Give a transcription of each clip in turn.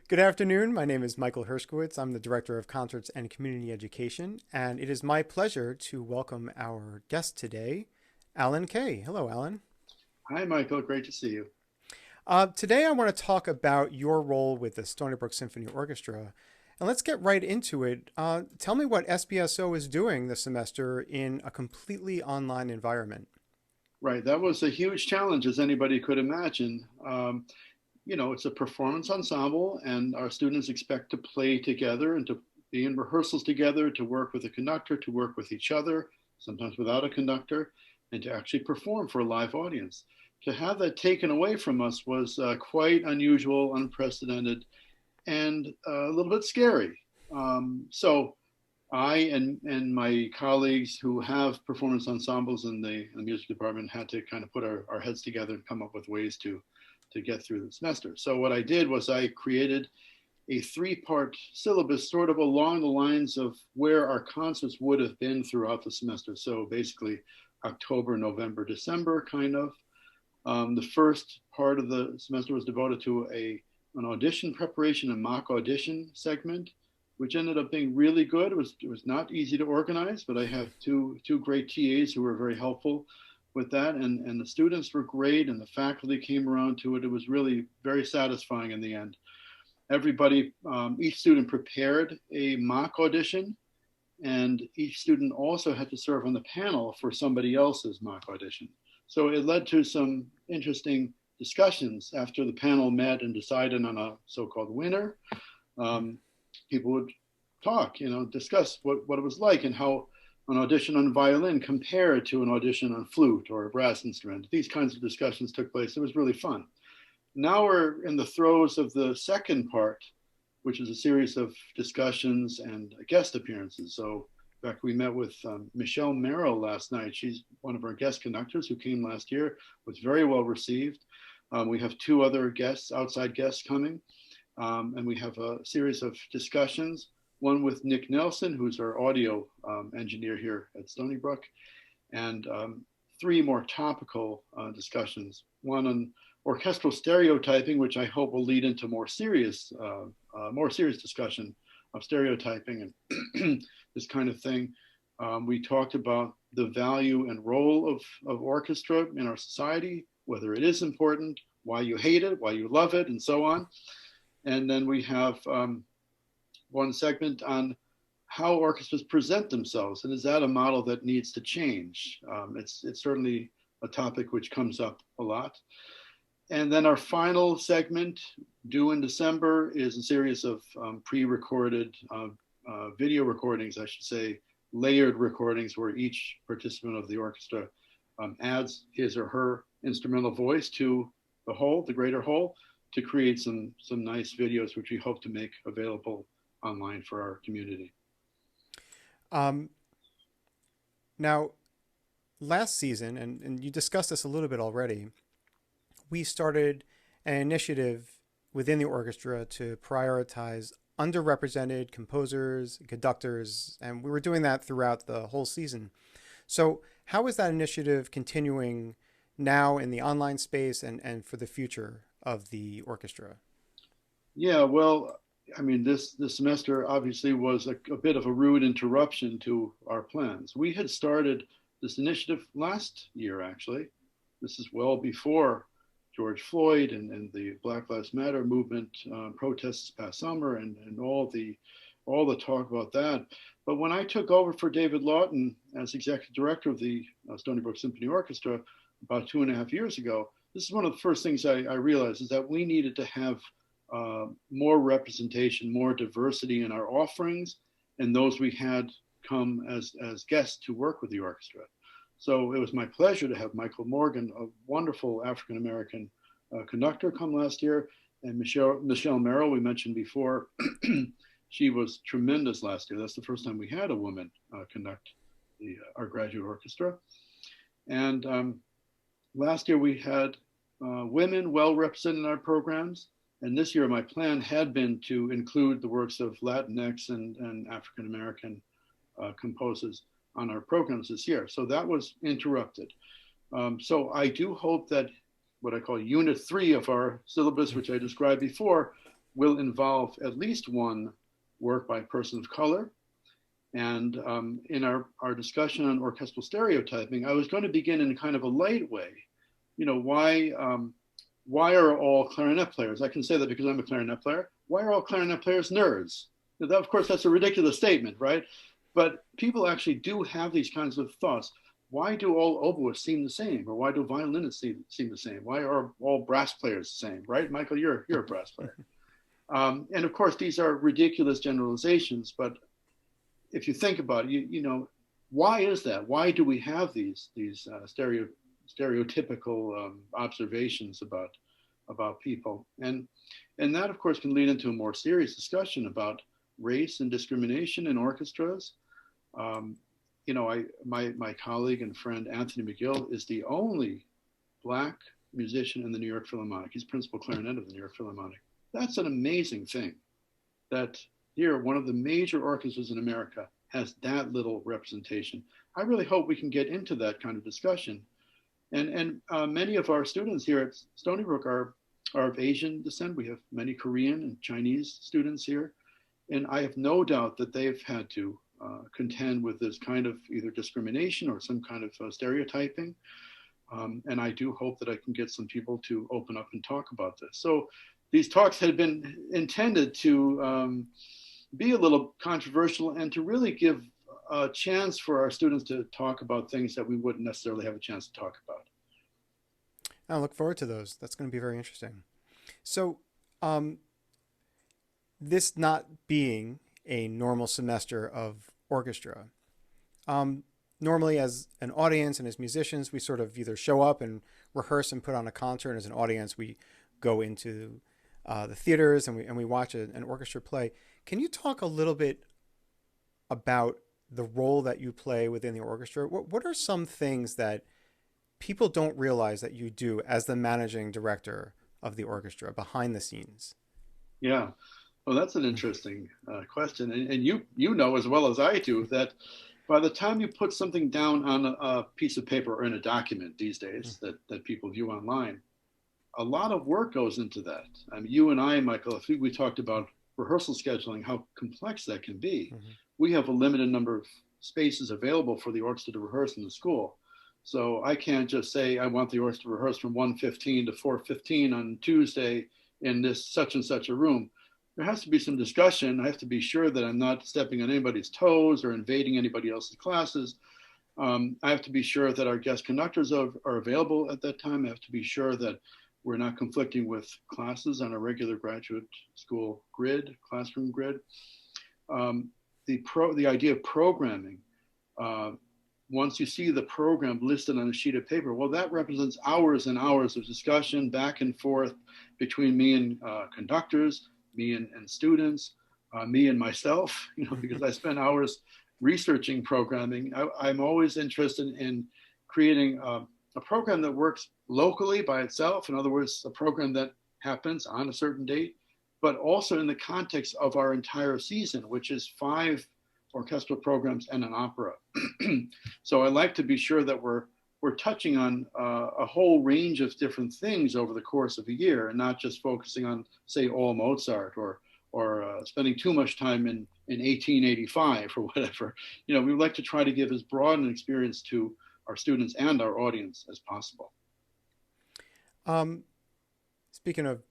Good afternoon. My name is Michael Hershkowitz. I'm the Director of Concerts and Community Education, and it is my pleasure to welcome our guest today, Alan Kay. Hello, Alan. Hi, Michael. Great to see you. Today, I want to talk about your role with the Stony Brook Symphony Orchestra, and let's get right into it. Tell me what SBSO is doing this semester in a completely online environment. Right. That was a huge challenge, as anybody could imagine. It's a performance ensemble, and our students expect to play together and to be in rehearsals together, to work with a conductor, to work with each other, sometimes without a conductor, and to actually perform for a live audience. To have that taken away from us was quite unusual, unprecedented, and a little bit scary. So I and my colleagues who have performance ensembles in the music department had to kind of put our heads together and come up with ways to get through the semester. So what I did was I created a three-part syllabus sort of along the lines of where our concerts would have been throughout the semester. So basically October, November, December kind of. The first part of the semester was devoted to an audition preparation and mock audition segment, which ended up being really good. It was not easy to organize, but I have two great TAs who were very helpful with that, and the students were great, and the faculty came around to it. It was really very satisfying in the end. Everybody, each student prepared a mock audition, and each student also had to serve on the panel for somebody else's mock audition. So it led to some interesting discussions after the panel met and decided on a so-called winner. People would talk, discuss what it was like and how an audition on violin compared to an audition on flute or a brass instrument. These kinds of discussions took place. It was really fun. Now we're in the throes of the second part, which is a series of discussions and guest appearances. So in fact, we met with Michelle Merrill last night. She's one of our guest conductors who came last year, was very well received. We have two other guests, outside guests coming. And we have a series of discussions, one with Nick Nelson, who's our audio engineer here at Stony Brook, and three more topical discussions, one on orchestral stereotyping, which I hope will lead into more serious discussion of stereotyping and this kind of thing. We talked about the value and role of orchestra in our society, whether it is important, why you hate it, why you love it, and so on. And then we have one segment on how orchestras present themselves, and is that a model that needs to change? It's certainly a topic which comes up a lot. And then our final segment, due in December, is a series of pre-recorded video recordings, I should say, layered recordings where each participant of the orchestra adds his or her instrumental voice to the whole, the greater whole, to create some nice videos, which we hope to make available online for our community. Um, Now, last season, and you discussed this a little bit already, we started an initiative within the orchestra to prioritize underrepresented composers, conductors, and we were doing that throughout the whole season. So, how is that initiative continuing now in the online space and for the future of the orchestra? Yeah, well, I mean, this semester obviously was a bit of a rude interruption to our plans. We had started this initiative last year, actually. This is well before George Floyd and the Black Lives Matter movement protests past summer and all the talk about that. But when I took over for David Lawton as executive director of the Stony Brook Symphony Orchestra about 2.5 years ago, this is one of the first things I realized is that we needed to have more representation, more diversity in our offerings, and those we had come as guests to work with the orchestra. So it was my pleasure to have Michael Morgan, a wonderful African-American conductor, come last year, and Michelle Merrill, we mentioned before. She was tremendous last year. That's the first time we had a woman conduct our graduate orchestra. And last year we had women well represented in our programs. And this year my plan had been to include the works of Latinx and African American composers on our programs this year. So that was interrupted. So I do hope that what I call Unit 3 of our syllabus, which I described before, will involve at least one work by a person of color. And in our discussion on orchestral stereotyping, I was going to begin in kind of a light way. You know, why are all clarinet players? I can say that because I'm a clarinet player. Why are all clarinet players nerds? Now, of course, that's a ridiculous statement, right? But people actually do have these kinds of thoughts. Why do all oboists seem the same? Or why do violinists seem the same? Why are all brass players the same, right? Michael, you're a brass player. And of course, these are ridiculous generalizations, but if you think about it, you know, why is that? Why do we have these stereotypical observations about people? And that, of course, can lead into a more serious discussion about race and discrimination in orchestras. You know, my colleague and friend Anthony McGill is the only Black musician in the New York Philharmonic. He's principal clarinet of the New York Philharmonic. That's an amazing thing that here, one of the major orchestras in America has that little representation. I really hope we can get into that kind of discussion. And many of our students here at Stony Brook are of Asian descent. We have many Korean and Chinese students here. And I have no doubt that they've had to contend with this kind of either discrimination or some kind of stereotyping. And I do hope that I can get some people to open up and talk about this. So these talks had been intended to be a little controversial and to really give a chance for our students to talk about things that we wouldn't necessarily have a chance to talk about. I look forward to those. That's going to be very interesting. So, this not being a normal semester of orchestra, normally as an audience and as musicians, we sort of either show up and rehearse and put on a concert. And as an audience, we go into the theaters and we watch an orchestra play. Can you talk a little bit about the role that you play within the orchestra? What are some things that people don't realize that you do as the managing director of the orchestra behind the scenes? Yeah, well, that's an interesting question. And you know as well as I do that by the time you put something down on a piece of paper or in a document these days that people view online, a lot of work goes into that. I mean, you and I, Michael, I think we talked about rehearsal scheduling, how complex that can be. Mm-hmm. We have a limited number of spaces available for the orchestra to rehearse in the school. So I can't just say I want the orchestra to rehearse from 1:15 to 4:15 on Tuesday in this such and such a room. There has to be some discussion. I have to be sure that I'm not stepping on anybody's toes or invading anybody else's classes. I have to be sure that our guest conductors are available at that time. I have to be sure that we're not conflicting with classes on a regular graduate school grid, classroom grid. The idea of programming, once you see the program listed on a sheet of paper, well, that represents hours and hours of discussion back and forth between me and conductors, me and students, me and myself, you know, because I spend hours researching programming. I'm always interested in creating a program that works locally by itself. In other words, a program that happens on a certain date, but also in the context of our entire season, which is 5 orchestral programs and an opera. So I like to be sure that we're touching on a whole range of different things over the course of a year, and not just focusing on, say, all Mozart or spending too much time in 1885 or whatever. You know, we would like to try to give as broad an experience to our students and our audience as possible. Speaking of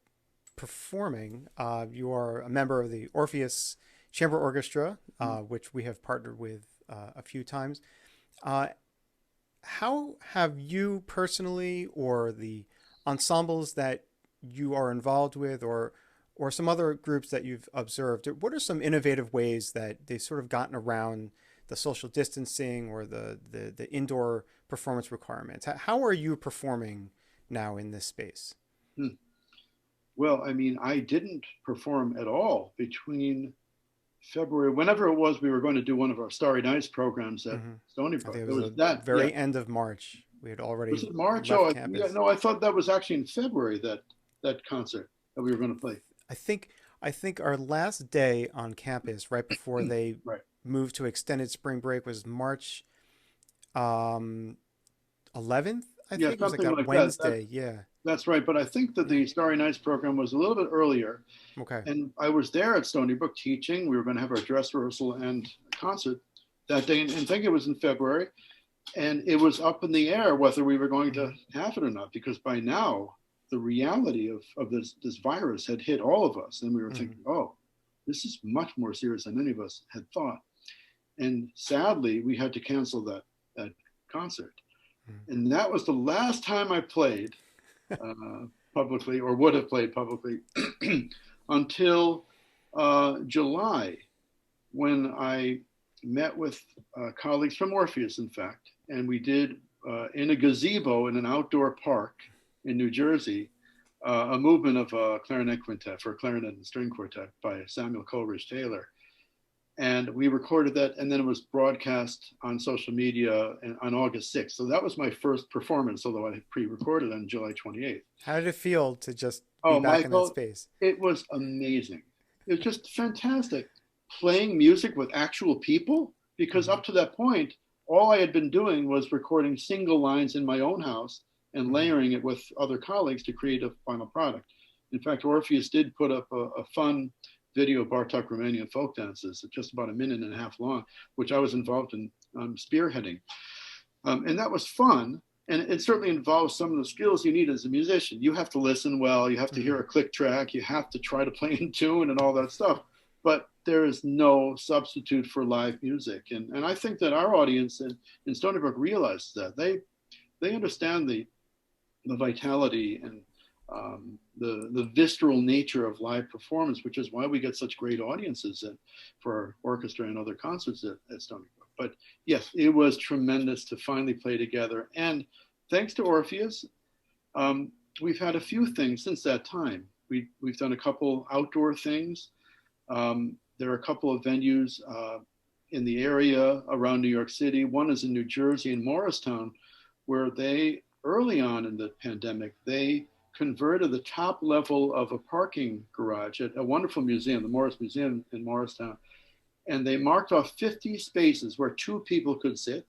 performing, you are a member of the Orpheus Chamber Orchestra, which we have partnered with a few times. How have you personally, or the ensembles that you are involved with, or some other groups that you've observed, what are some innovative ways that they've sort of gotten around the social distancing or the indoor performance requirements? How are you performing now in this space? Well, I mean, I didn't perform at all between February, whenever it was we were going to do one of our Starry Nights programs at Stony Brook. It was that very end of March. We had already was it March? left campus. Yeah, no, I thought that was actually in February, that concert that we were going to play. I think our last day on campus, right before they moved to extended spring break, was March 11th. I think it was like that Wednesday. Yeah. That's right. But I think that the Starry Nights program was a little bit earlier. Okay. And I was there at Stony Brook teaching. We were going to have our dress rehearsal and concert that day. And I think it was in February. And it was up in the air whether we were going to have it or not, because by now the reality of this virus had hit all of us. And we were thinking, oh, this is much more serious than any of us had thought. And sadly, we had to cancel that concert. And that was the last time I played publicly, or would have played publicly, until July, when I met with colleagues from Orpheus, in fact, and we did in a gazebo in an outdoor park in New Jersey, a movement of a clarinet quintet for a clarinet and string quartet by Samuel Coleridge Taylor. And we recorded that, and then it was broadcast on social media on August 6th. So that was my first performance, although I had pre-recorded on July 28th. How did it feel to just be Oh, back in that Michael, space? it was amazing. It was just fantastic playing music with actual people, because up to that point, all I had been doing was recording single lines in my own house and layering it with other colleagues to create a final product. In fact, Orpheus did put up a fun video of Bartok Romanian folk dances, just about a minute and a half long, which I was involved in spearheading. And that was fun. And it certainly involves some of the skills you need as a musician. You have to listen well, you have to hear a click track, you have to try to play in tune and all that stuff. But there is no substitute for live music. And I think that our audience in Stony Brook realizes that. They understand the vitality and the visceral nature of live performance, which is why we get such great audiences for our orchestra and other concerts at Stony Brook. But yes, it was tremendous to finally play together. And thanks to Orpheus, we've had a few things since that time. We've done a couple outdoor things. There are a couple of venues in the area around New York City. One is in New Jersey, in Morristown, where they, early on in the pandemic, they converted the top level of a parking garage at a wonderful museum, the Morris Museum in Morristown. And they marked off 50 spaces where 2 people could sit,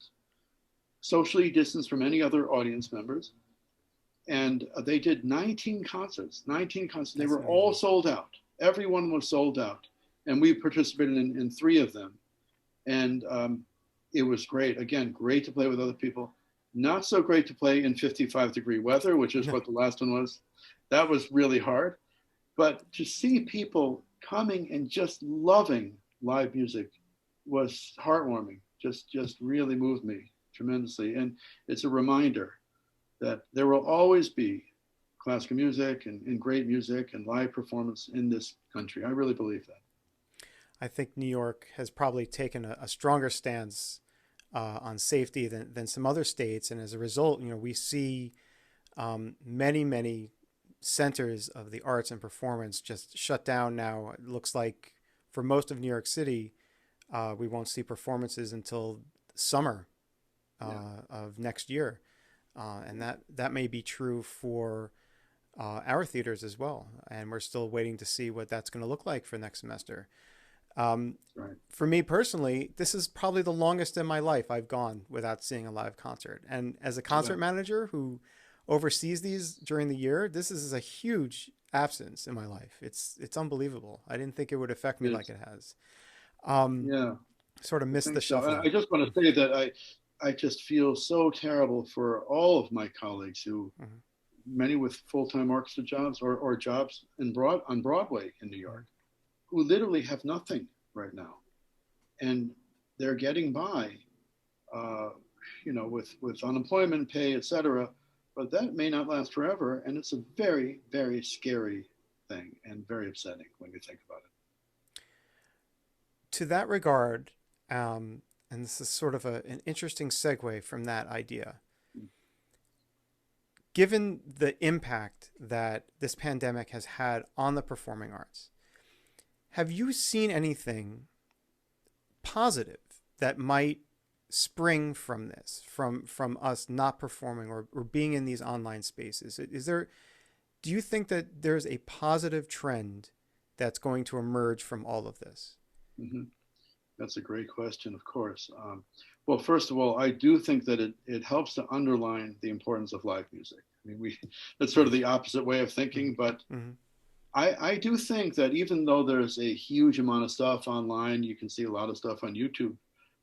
socially distanced from any other audience members. And they did 19 concerts. They were all sold out. Everyone was sold out. And we participated in 3 of them. And it was great. Again, great to play with other people. Not so great to play in 55-degree weather, which is what the last one was. That was really hard. But to see people coming and just loving live music was heartwarming. Just really moved me tremendously. And it's a reminder that there will always be classical music and great music and live performance in this country. I really believe that. I think New York has probably taken a stronger stance on safety than some other states. And as a result, we see many centers of the arts and performance just shut down now. It looks like for most of New York City, we won't see performances until summer of next year. And that may be true for our theaters as well. And we're still waiting to see what that's going to look like for next semester. Right. For me personally, this is probably the longest in my life I've gone without seeing a live concert. And as a concert manager who oversees these during the year, this is a huge absence in my life. It's unbelievable. I didn't think it would affect me like it has. Sort of missed the shuffle. I just want to say that I just feel so terrible for all of my colleagues who, many with full-time orchestra jobs or jobs on Broadway in New York, who literally have nothing right now. And they're getting by, with unemployment pay, et cetera. But that may not last forever. And it's a very, very scary thing and very upsetting when you think about it. To that regard, and this is sort of an interesting segue from that idea. Given the impact that this pandemic has had on the performing arts, have you seen anything positive that might spring from this, from us not performing or being in these online spaces? Do you think that there's a positive trend that's going to emerge from all of this? That's a great question, of course. Well, first of all, I do think that it helps to underline the importance of live music. I mean, that's sort of the opposite way of thinking, but Mm-hmm. I do think that even though there's a huge amount of stuff online, you can see a lot of stuff on YouTube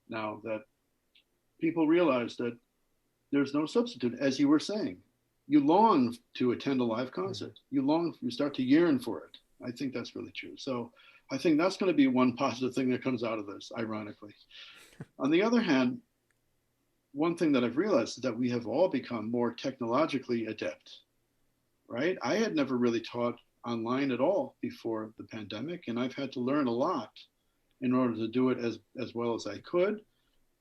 now, that people realize that there's no substitute. As you were saying, you long to attend a live Mm-hmm. concert. You start to yearn for it. I think that's really true. So I think that's going to be one positive thing that comes out of this, ironically. On the other hand, one thing that I've realized is that we have all become more technologically adept, right? I had never really taught online at all before the pandemic, and I've had to learn a lot in order to do it as well as I could,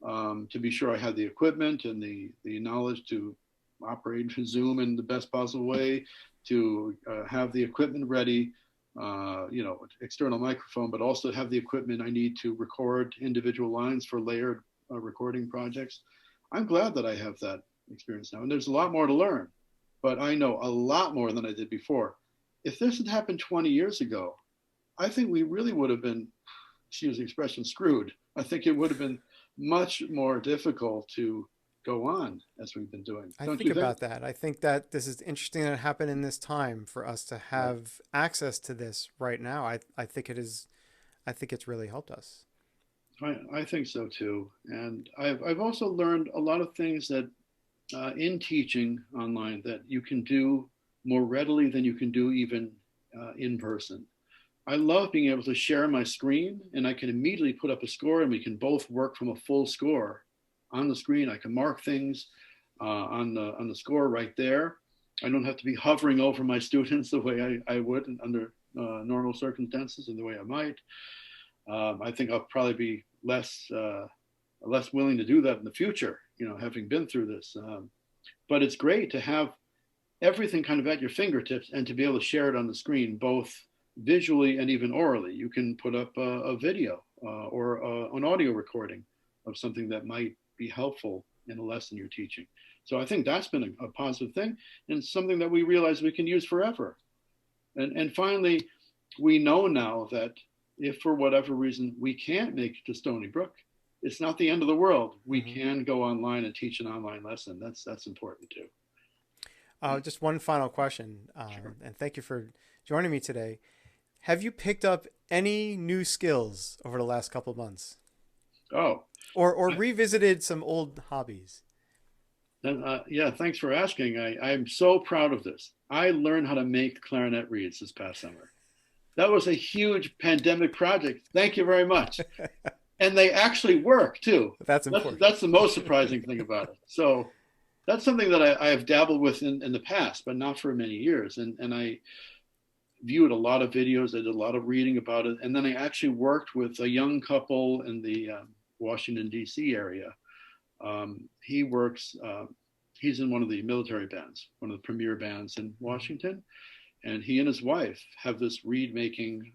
to be sure I had the equipment and the knowledge to operate Zoom in the best possible way, to have the equipment ready, external microphone, but also have the equipment I need to record individual lines for layered recording projects. I'm glad that I have that experience now, and there's a lot more to learn, but I know a lot more than I did before. If this had happened 20 years ago, I think we really would have been, excuse the expression, screwed. I think it would have been much more difficult to go on as we've been doing. I Don't think you think? about that. I think that this is interesting that it happened in this time for us to Right. have access to this right now. I think it is. I think it's really helped us. I think so too. And I've also learned a lot of things that in teaching online that you can do more readily than you can do even in person. I love being able to share my screen, and I can immediately put up a score and we can both work from a full score on the screen. I can mark things on the score right there. I don't have to be hovering over my students the way I would under normal circumstances and the way I might. I think I'll probably be less willing to do that in the future, having been through this. But it's great to have everything kind of at your fingertips and to be able to share it on the screen, both visually and even orally. You can put up a video or an audio recording of something that might be helpful in a lesson you're teaching. So I think that's been a positive thing, and something that we realize we can use forever. And finally, we know now that if for whatever reason we can't make it to Stony Brook, it's not the end of the world. We Mm-hmm. can go online and teach an online lesson. That's important too. Just one final question, Sure. and thank you for joining me today. Have you picked up any new skills over the last couple of months, Oh, or revisited some old hobbies? then, yeah, thanks for asking. I'm so proud of this. I learned how to make clarinet reeds this past summer. That was a huge pandemic project. Thank you very much. And they actually work too. That's That's important. that's the most surprising thing about it. So that's something that I have dabbled with in the past, but not for many years. And I viewed a lot of videos. I did a lot of reading about it, and then I actually worked with a young couple in the Washington D.C. area. He works. He's in one of the military bands, one of the premier bands in Mm-hmm. Washington, and he and his wife have this reed making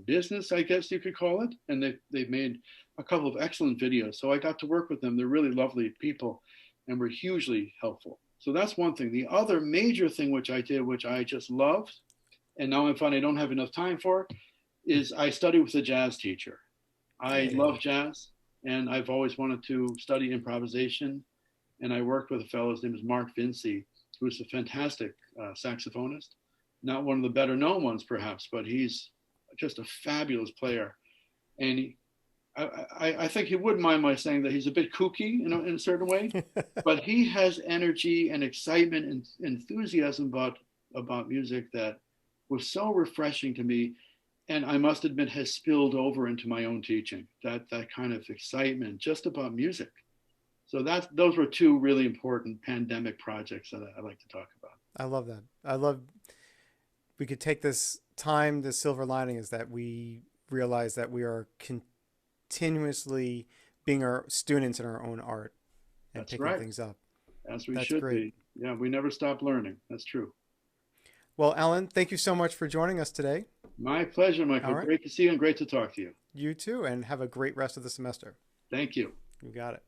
business, I guess you could call it, and they've made a couple of excellent videos. So I got to work with them. They're really lovely people, and were hugely helpful. So that's one thing. The other major thing which I did, which I just loved, and now I'm finding I don't have enough time for, is I studied with a jazz teacher. I love Hey. jazz, and I've always wanted to study improvisation. And I worked with a fellow, his name is Mark Vinci, who's a fantastic saxophonist. Not one of the better known ones, perhaps, but he's just a fabulous player. And I think he wouldn't mind my saying that he's a bit kooky in a certain way, but he has energy and excitement and enthusiasm about music that was so refreshing to me, and I must admit has spilled over into my own teaching. That kind of excitement just about music. So those were two really important pandemic projects that I like to talk about. I love that. I love we could take this time. The silver lining is that we realize that we are continuously being our students in our own art and That's picking right, things up. as we That's should great. be. Yeah, we never stop learning. That's true. Well, Alan, thank you so much for joining us today. My pleasure, All Michael. right. Great to see you and great to talk to you. You too, and have a great rest of the semester. Thank you. You got it.